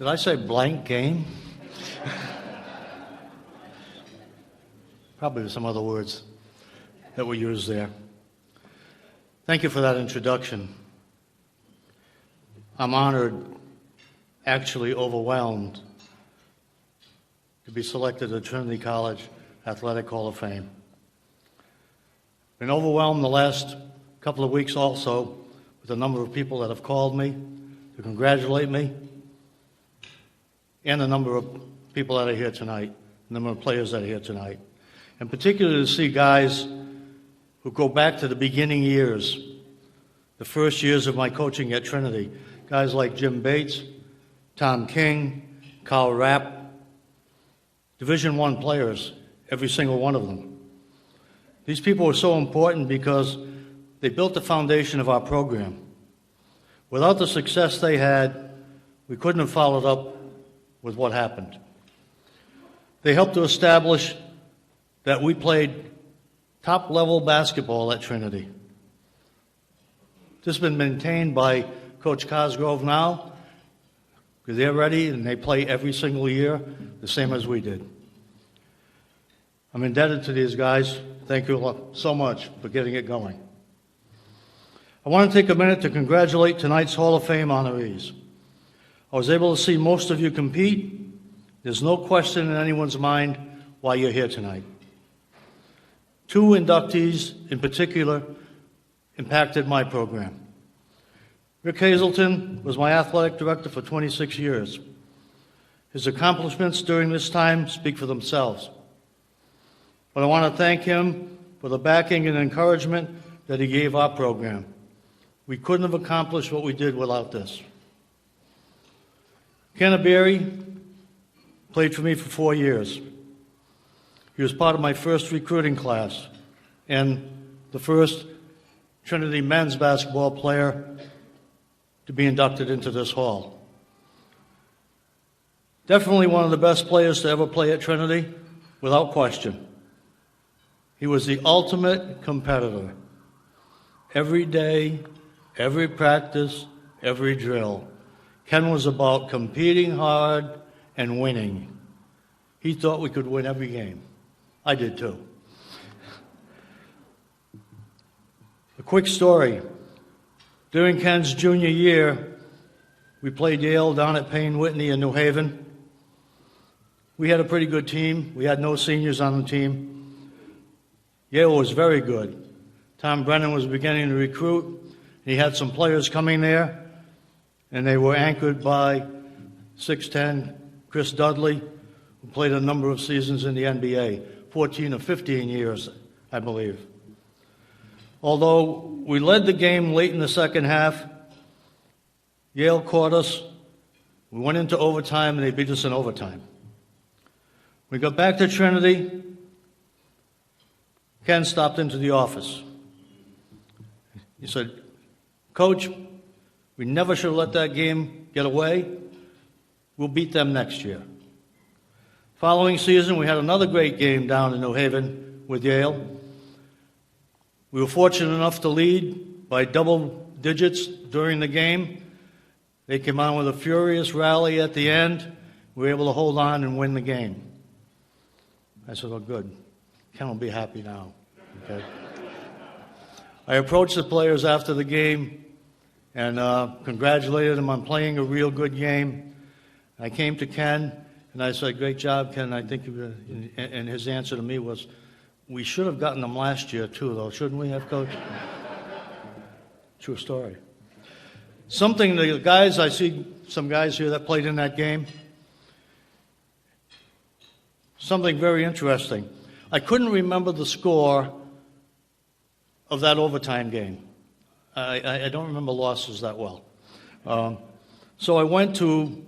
Did I say blank game? Probably some other words that were used there. Thank you for that introduction. I'm honored, actually overwhelmed, to be selected at Trinity College Athletic Hall of Fame. Been overwhelmed the last couple of weeks also with the number of people that have called me to congratulate me, and the number of people that are here tonight, the number of players that are here tonight. And particularly to see guys who go back to the beginning years, the first years of my coaching at Trinity. Guys like Jim Bates, Tom King, Carl Rapp, Division I players, every single one of them. These people were so important because they built the foundation of our program. Without the success they had, we couldn't have followed up with what happened. They helped to establish that we played top-level basketball at Trinity. This has been maintained by Coach Cosgrove now, because they're ready and they play every single year, the same as we did. I'm indebted to these guys. Thank you so much for getting it going. I want to take a minute to congratulate tonight's Hall of Fame honorees. I was able to see most of you compete. There's no question in anyone's mind why you're here tonight. Two inductees in particular impacted my program. Rick Hazelton was my athletic director for 26 years. His accomplishments during this time speak for themselves. But I want to thank him for the backing and encouragement that he gave our program. We couldn't have accomplished what we did without this. Ken Berry played for me for 4 years. He was part of my first recruiting class and the first Trinity men's basketball player to be inducted into this hall. Definitely one of the best players to ever play at Trinity, without question. He was the ultimate competitor. Every day, every practice, every drill, Ken was about competing hard and winning. He thought we could win every game. I did too. A quick story. During Ken's junior year, we played Yale down at Payne Whitney in New Haven. We had a pretty good team. We had no seniors on the team. Yale was very good. Tom Brennan was beginning to recruit. He had some players coming there, and they were anchored by 6'10" Chris Dudley, who played a number of seasons in the NBA, 14 or 15 years, I believe. Although we led the game late in the second half, Yale caught us. We went into overtime, and they beat us in overtime. We got back to Trinity. Ken stopped into the office. He said, "Coach, we never should have let that game get away. We'll beat them next year." Following season, we had another great game down in New Haven with Yale. We were fortunate enough to lead by double digits during the game. They came on with a furious rally at the end. We were able to hold on and win the game. I said, "Oh, good. Ken will be happy now." Okay. I approached the players after the game and congratulated them on playing a real good game. I came to Ken and I said, "Great job, Ken." I think, and his answer to me was, "We should have gotten them last year too, though, shouldn't we have, Coach?" True story. Something the guys, I see some guys here that played in that game. Something very interesting. I couldn't remember the score of that overtime game. I don't remember losses that well. So I went to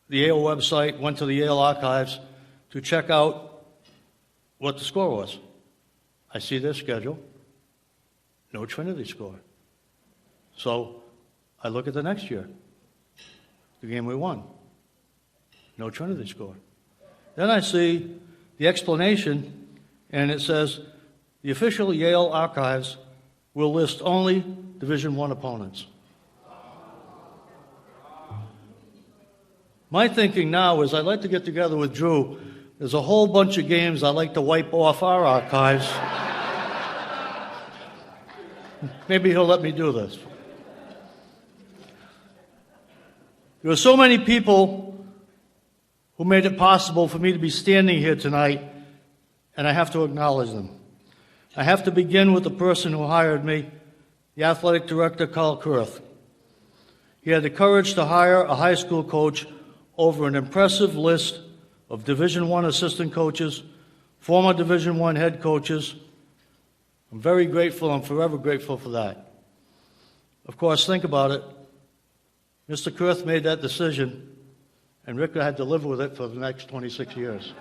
the Yale website, went to the Yale archives to check out what the score was. I see their schedule, no Trinity score. So I look at the next year, the game we won, no Trinity score. Then I see the explanation, and it says, the official Yale archives will list only Division I opponents. My thinking now is I'd like to get together with Drew. There's a whole bunch of games I'd like to wipe off our archives. Maybe he'll let me do this. There are so many people who made it possible for me to be standing here tonight, and I have to acknowledge them. I have to begin with the person who hired me, the athletic director, Carl Kurth. He had the courage to hire a high school coach over an impressive list of Division I assistant coaches, former Division I head coaches. I'm very grateful. I'm forever grateful for that. Of course, think about it. Mr. Kurth made that decision, and Rick had to live with it for the next 26 years.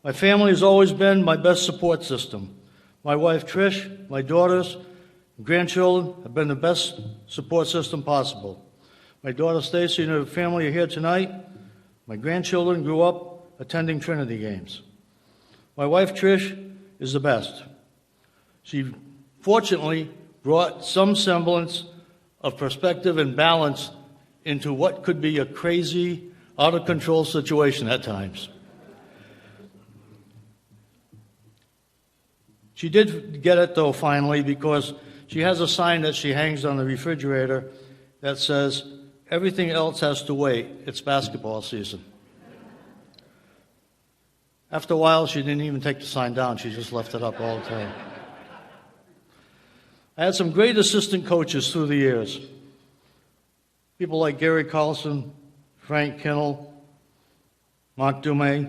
My family has always been my best support system. My wife, Trish, my daughters, and grandchildren have been the best support system possible. My daughter, Stacy, and her family are here tonight. My grandchildren grew up attending Trinity games. My wife, Trish, is the best. She fortunately brought some semblance of perspective and balance into what could be a crazy, out-of-control situation at times. She did get it, though, finally, because she has a sign that she hangs on the refrigerator that says, "Everything else has to wait. It's basketball season." After a while, she didn't even take the sign down. She just left it up all the time. I had some great assistant coaches through the years. People like Gary Carlson, Frank Kinnell, Mark Dumais,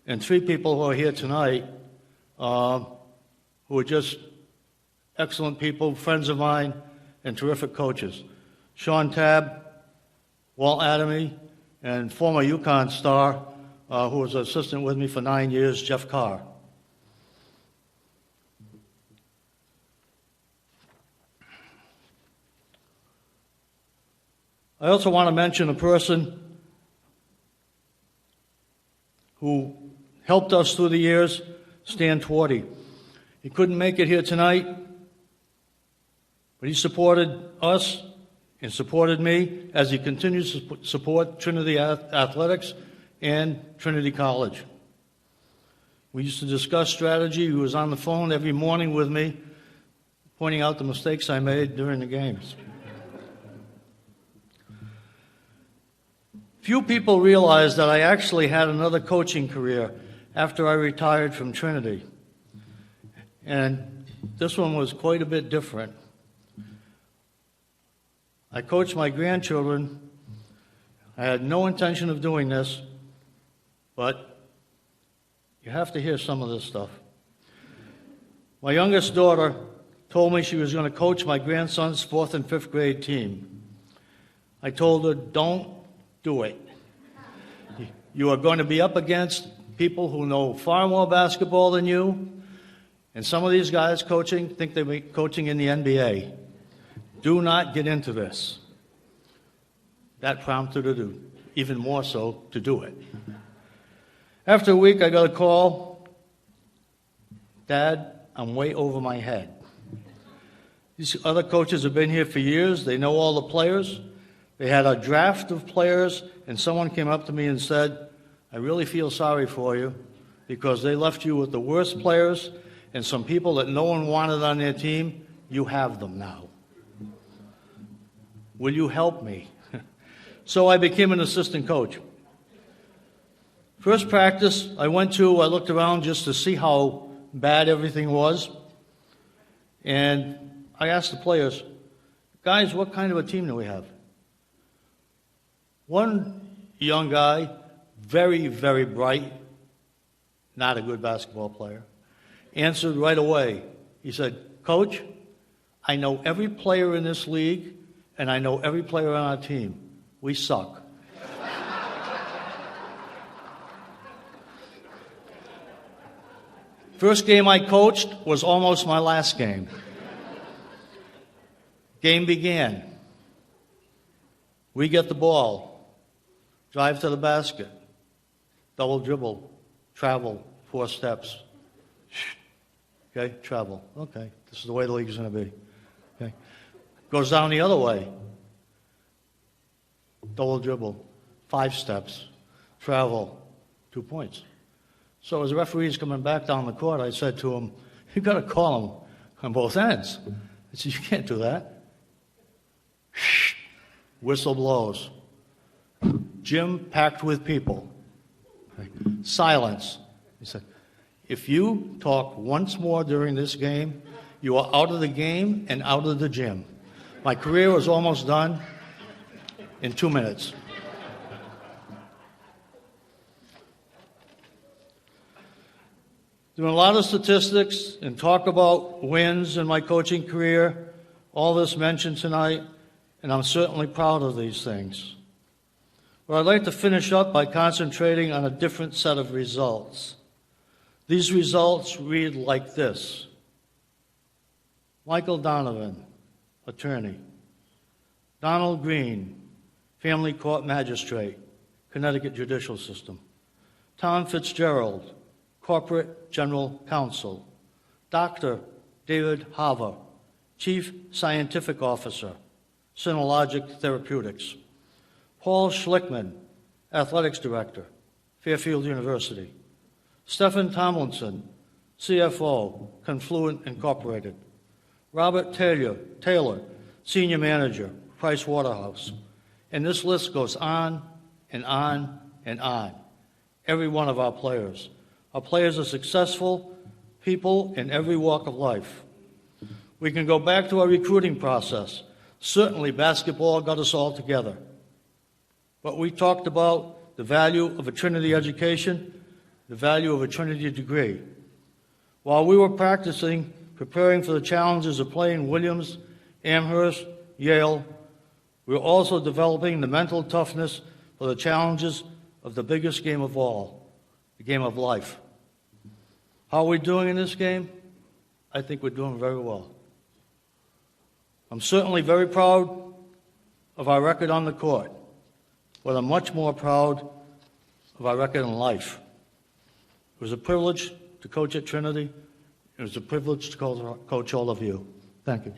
and three people who are here tonight who are just excellent people, friends of mine, and terrific coaches. Sean Tabb, Walt Adamy, and former UConn star, who was an assistant with me for 9 years, Jeff Carr. I also want to mention a person who helped us through the years, Stan Twardy. He couldn't make it here tonight, but he supported us and supported me as he continues to support Trinity Athletics and Trinity College. We used to discuss strategy. He was on the phone every morning with me, pointing out the mistakes I made during the games. Few people realize that I actually had another coaching career after I retired from Trinity. And this one was quite a bit different. I coached my grandchildren. I had no intention of doing this, but you have to hear some of this stuff. My youngest daughter told me she was going to coach my grandson's 4th and 5th grade team. I told her, don't do it. You are going to be up against people who know far more basketball than you, and some of these guys coaching think they'll be coaching in the NBA. Do not get into this. That prompted her to, even more so, to do it. After a week, I got a call. Dad, I'm way over my head. These other coaches have been here for years. They know all the players. They had a draft of players, and someone came up to me and said, I really feel sorry for you because they left you with the worst players and some people that no one wanted on their team. You have them now. Will you help me? So I became an assistant coach. First practice I went to, I looked around just to see how bad everything was. And I asked the players, guys, what kind of a team do we have? One young guy, very, very bright, not a good basketball player, answered right away. He said, Coach, I know every player in this league, and I know every player on our team. We suck. First game I coached was almost my last game. Game began. We get the ball, drive to the basket, double dribble, travel, 4 steps. Okay, travel. Okay, this is the way the league is going to be. Okay, goes down the other way. double dribble, 5 steps, travel, 2 points. So as the referee's coming back down the court, I said to him, "You got to call him on both ends." I said, "You can't do that." Shh. Whistle blows. Gym packed with people. Silence. He said, "If you talk once more during this game, you are out of the game and out of the gym." My career was almost done in 2 minutes. Doing a lot of statistics and talk about wins in my coaching career, all this mentioned tonight, and I'm certainly proud of these things. But I'd like to finish up by concentrating on a different set of results. These results read like this. Michael Donovan, attorney. Donald Green, family court magistrate, Connecticut judicial system. Tom Fitzgerald, corporate general counsel. Dr. David Haver, chief scientific officer, Synologic Therapeutics. Paul Schlickman, athletics director, Fairfield University. Stephen Tomlinson, CFO, Confluent Incorporated. Robert Taylor, senior manager, Price Waterhouse. And this list goes on and on and on. Every one of our players. Our players are successful people in every walk of life. We can go back to our recruiting process. Certainly basketball got us all together. But we talked about the value of a Trinity education, the value of a Trinity degree. While we were practicing, preparing for the challenges of playing Williams, Amherst, Yale, we were also developing the mental toughness for the challenges of the biggest game of all, the game of life. How are we doing in this game? I think we're doing very well. I'm certainly very proud of our record on the court, but I'm much more proud of our record in life. It was a privilege to coach at Trinity. It was a privilege to coach all of you. Thank you.